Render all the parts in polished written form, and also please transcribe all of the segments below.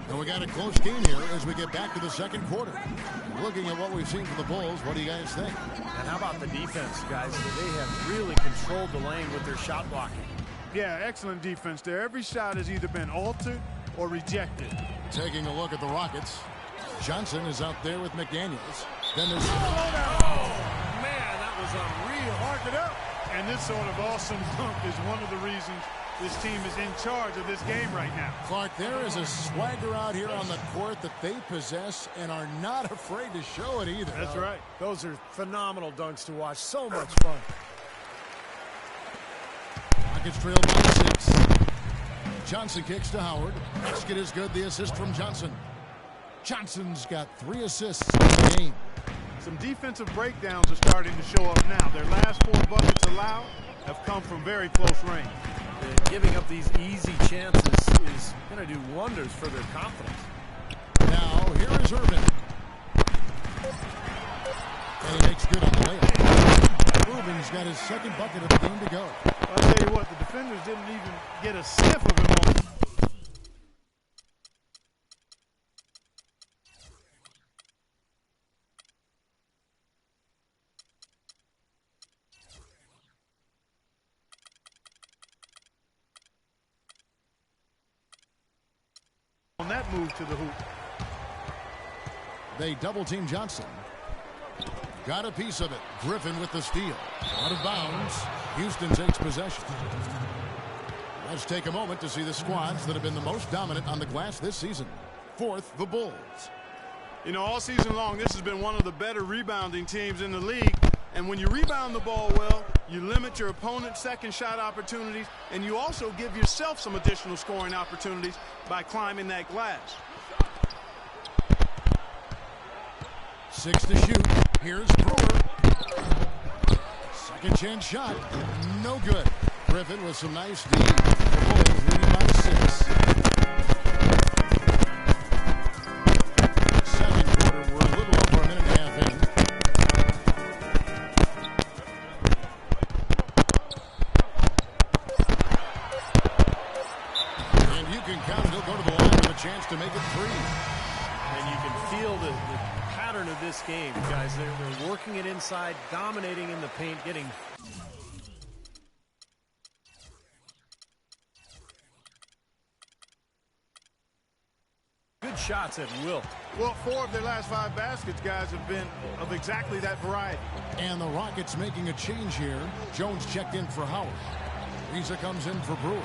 And we got a close game here as we get back to the second quarter. Looking at what we've seen from the Bulls, what do you guys think? And how about the defense, guys? They have really controlled the lane with their shot blocking. Yeah, excellent defense there. Every shot has either been altered or rejected. Taking a look at the Rockets. Johnson is out there with McDaniels. Then there's... Oh, man, that was unreal. Mark it up. And this sort of awesome dunk is one of the reasons this team is in charge of this game right now. Clark, there is a swagger out here on the court that they possess and are not afraid to show it either. That's right. Those are phenomenal dunks to watch. So much fun. Rockets trail by 6. Johnson kicks to Howard. Basket is good. The assist from Johnson. Johnson's got 3 assists in the game. Some defensive breakdowns are starting to show up now. Their last 4 buckets allowed have come from very close range. Giving up these easy chances is going to do wonders for their confidence. Now, here is Irvin. And he makes good on the layup. Irvin's got his second bucket of the game to go. I'll tell you what, the defenders didn't even get a sniff of him on that move to the hoop. They double team Johnson. Got a piece of it. Griffin with the steal. Out of bounds. Houston takes possession. Let's take a moment to see the squads that have been the most dominant on the glass this season. Fourth, the Bulls. You know, all season long, this has been one of the better rebounding teams in the league. And when you rebound the ball well, you limit your opponent's second shot opportunities, and you also give yourself some additional scoring opportunities by climbing that glass. 6 to shoot. Here's Brewer. Second chance shot. No good. Griffin with some nice D. The Bulls leading by 6. Second quarter, we're a little over a minute and a half in. And you can count it. He'll go to the line with a chance to make it 3. And you can feel the pattern of this game, guys. They're working it inside, dominating in the paint, getting... good shots at will. Well, 4 of their last 5 baskets, guys, have been of exactly that variety. And the Rockets making a change here. Jones checked in for Howard. Reza comes in for Brewer.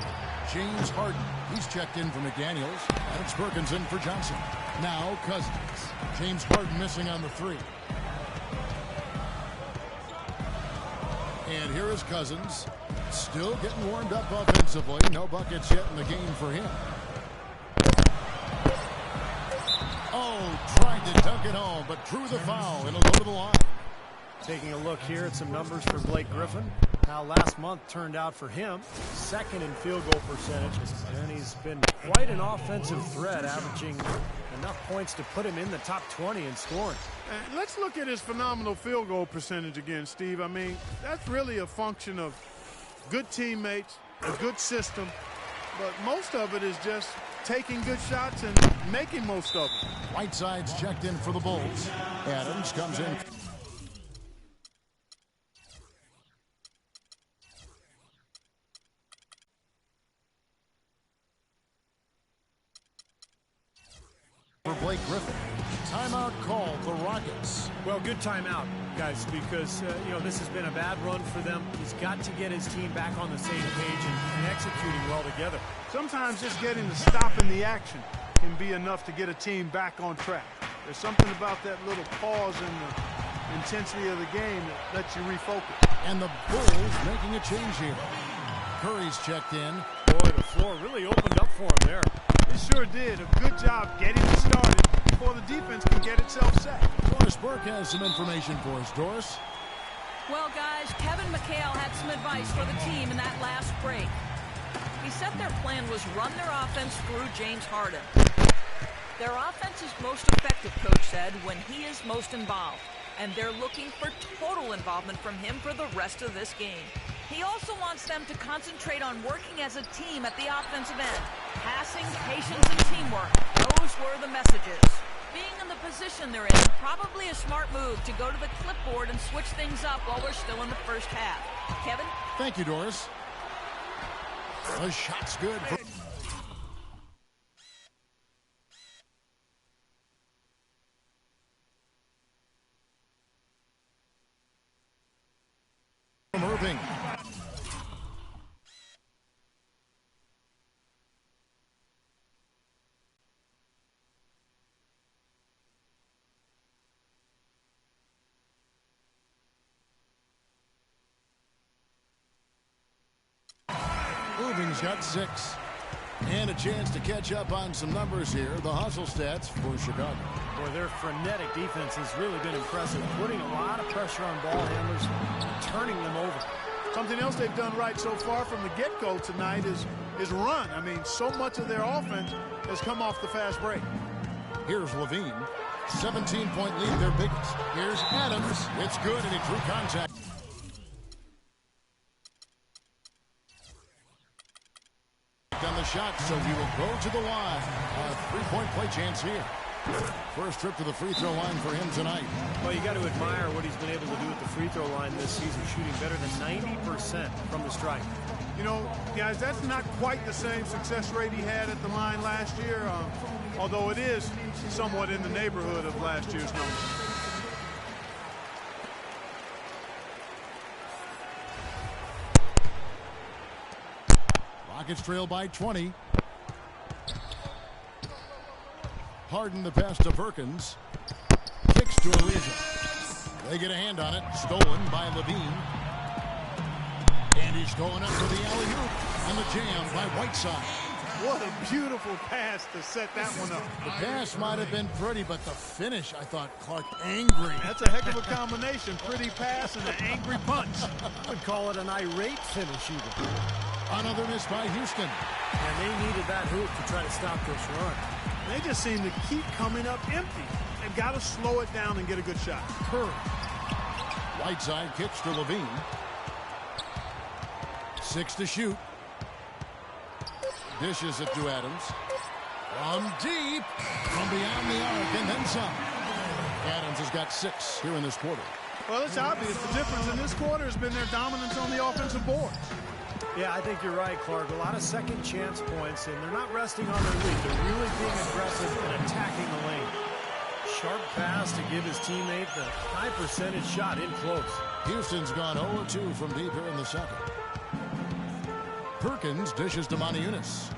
James Harden, he's checked in for McDaniels. Alex Perkins in for Johnson. Now Cousins. James Harden missing on the 3. And here is Cousins. Still getting warmed up offensively. No buckets yet in the game for him. Oh, tried to dunk it home, but drew the foul. It'll go to the line. Taking a look here at some numbers for Blake Griffin. How last month turned out for him. Second in field goal percentage. And he's been quite an offensive threat, averaging enough points to put him in the top 20 in scoring. And let's look at his phenomenal field goal percentage again, Steve. I mean, that's really a function of good teammates, a good system, but most of it is just taking good shots and making most of them. Whiteside's checked in for the Bulls. Adams comes in. For Blake Griffin. Timeout called the Rockets. Well, good timeout, guys, because, you know, this has been a bad run for them. He's got to get his team back on the same page and executing well together. Sometimes just getting to stop in the action can be enough to get a team back on track. There's something about that little pause in the intensity of the game that lets you refocus. And the Bulls making a change here. Curry's checked in. Boy, the floor really opened up for him there. It sure did. A good job getting it started before the defense can get itself set. Doris Burke has some information for us. Doris? Well, guys, Kevin McHale had some advice for the team in that last break. He said their plan was run their offense through James Harden. Their offense is most effective, Coach said, when he is most involved. And they're looking for total involvement from him for the rest of this game. He also wants them to concentrate on working as a team at the offensive end. Passing, patience, and teamwork. Those were the messages. Being in the position they're in, probably a smart move to go to the clipboard and switch things up while we're still in the first half. Kevin? Thank you, Doris. The shot's good. From Irving. Irving's got 6. And a chance to catch up on some numbers here. The hustle stats for Chicago. Boy, their frenetic defense has really been impressive, putting a lot of pressure on ball handlers and turning them over. Something else they've done right so far from the get-go tonight is run. I mean, so much of their offense has come off the fast break. Here's Levine. 17-point lead, their biggest. Here's Adams. It's good, and he drew contact. On the shot, so he will go to the line. A three-point play chance here. First trip to the free throw line for him tonight. Well, you got to admire what he's been able to do at the free throw line this season, shooting better than 90% from the stripe. You know, guys, that's not quite the same success rate he had at the line last year, although it is somewhat in the neighborhood of last year's numbers. Rockets trail by 20. Harden the pass to Perkins. Kicks to Ariza. They get a hand on it. Stolen by Levine. And he's going up for the alley-oop. And the jam by Whiteside. What a beautiful pass to set that one up. The pass might have been pretty, but the finish, I thought, Clark, angry. That's a heck of a combination. Pretty pass and an angry punch. I would call it an irate finish even. Another miss by Houston. And they needed that hoop to try to stop this run. They just seem to keep coming up empty. They've got to slow it down and get a good shot. Curry. Whiteside kicks to Levine. 6 to shoot. Dishes it to Adams. From deep. From beyond the arc and then some. Adams has got 6 here in this quarter. Well, it's obvious. The difference in this quarter has been their dominance on the offensive board. Yeah, I think you're right, Clark. A lot of second chance points, and they're not resting on their lead. They're really being aggressive and attacking the lane. Sharp pass to give his teammate the high percentage shot in close. Houston's gone 0-2 from deep here in the second. Perkins dishes to Moniunas.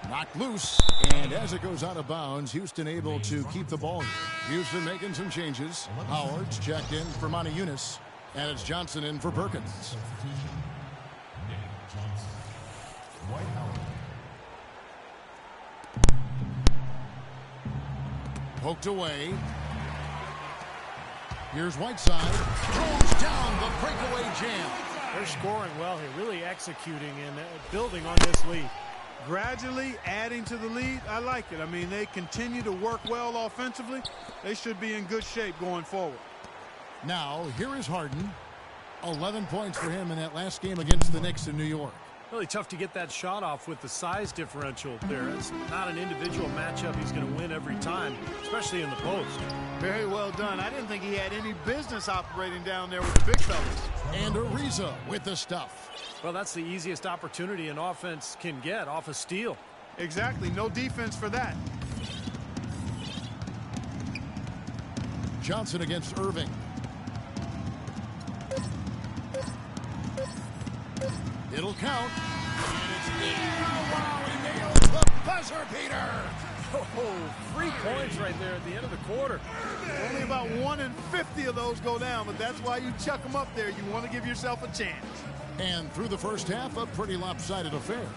Knocked loose, and as it goes out of bounds, Houston able to keep the ball here. Houston making some changes. Howard's checked in for Moniunas, and it's Johnson in for Perkins. Poked away. Here's Whiteside. Throws down the breakaway jam. They're scoring well here, really executing and building on this lead. Gradually adding to the lead, I like it. I mean, they continue to work well offensively. They should be in good shape going forward. Now, here is Harden. 11 points for him in that last game against the Knicks in New York. Really tough to get that shot off with the size differential there. It's not an individual matchup he's going to win every time, especially in the post. Very well done. I didn't think he had any business operating down there with the big fellas. And Ariza with the stuff. Well, that's the easiest opportunity an offense can get off a steal. Exactly. No defense for that. Johnson against Irving. It'll count. And it's in. Oh, wow, he nails the buzzer beater. Oh, 3 points right there at the end of the quarter. Only about 1 in 50 of those go down, but that's why you chuck them up there. You want to give yourself a chance. And through the first half, a pretty lopsided affair.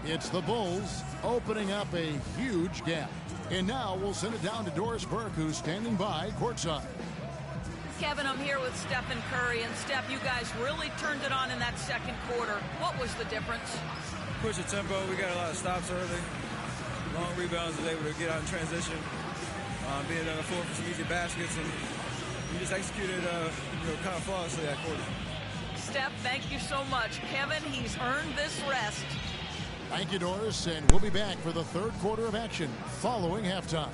It's the Bulls opening up a huge gap. And now we'll send it down to Doris Burke, who's standing by courtside. Kevin, I'm here with Steph and Curry. And Steph, you guys really turned it on in that second quarter. What was the difference? Push the tempo. We got a lot of stops early. Long rebounds, was able to get out in transition. Being able to afford for some easy baskets, and we just executed kind of flawlessly that quarter. Steph, thank you so much. Kevin, he's earned this rest. Thank you, Doris, and we'll be back for the third quarter of action following halftime.